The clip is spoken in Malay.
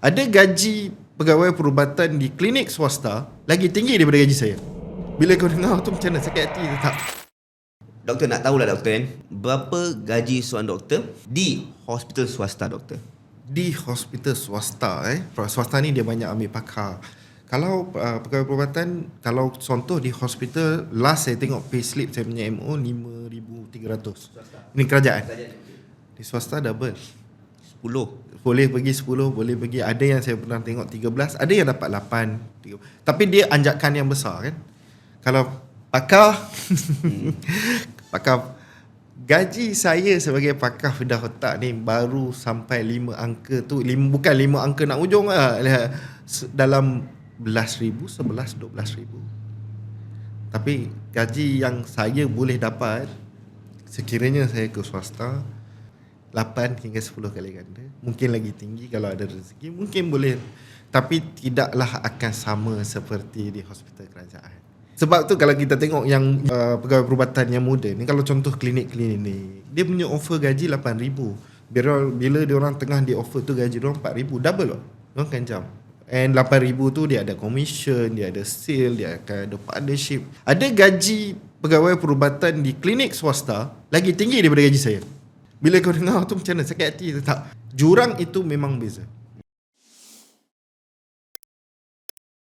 Ada gaji pegawai perubatan di klinik swasta lagi tinggi daripada gaji saya. Bila kau dengar tu macam mana? Sakit hati tu tak? Doktor nak tahulah doktor kan, berapa gaji seorang doktor di hospital swasta doktor? Di hospital swasta swasta ni dia banyak ambil pakar. Kalau pegawai perubatan, kalau contoh di hospital, last saya tengok payslip saya punya MO 5,300. Ini kerajaan. Di swasta double. 10. Boleh pergi 10, boleh pergi, ada yang saya pernah tengok 13, ada yang dapat 8. Tapi dia anjakan yang besar kan. Kalau pakar pakar, gaji saya sebagai pakar bedah otak ni baru sampai 5 angka tu, bukan 5 angka nak ujung lah, dalam belas ribu, 11, 12 ribu. Tapi gaji yang saya boleh dapat sekiranya saya ke swasta 8 hingga 10 kali ganda. Mungkin lagi tinggi kalau ada rezeki, mungkin boleh. Tapi tidaklah akan sama seperti di hospital kerajaan. Sebab tu kalau kita tengok yang pegawai perubatan yang muda ni, kalau contoh klinik-klinik ni, dia punya offer gaji 8,000. Bila dia orang tengah dia offer tu gaji dia orang 4,000, double loh. Dia orang kan jam. And 8,000 tu dia ada commission, dia ada sale, dia akan ada partnership. Ada gaji pegawai perubatan di klinik swasta lagi tinggi daripada gaji saya. Bila kau dengar tu macam mana? Sakit hati tu tak? Jurang itu memang beza.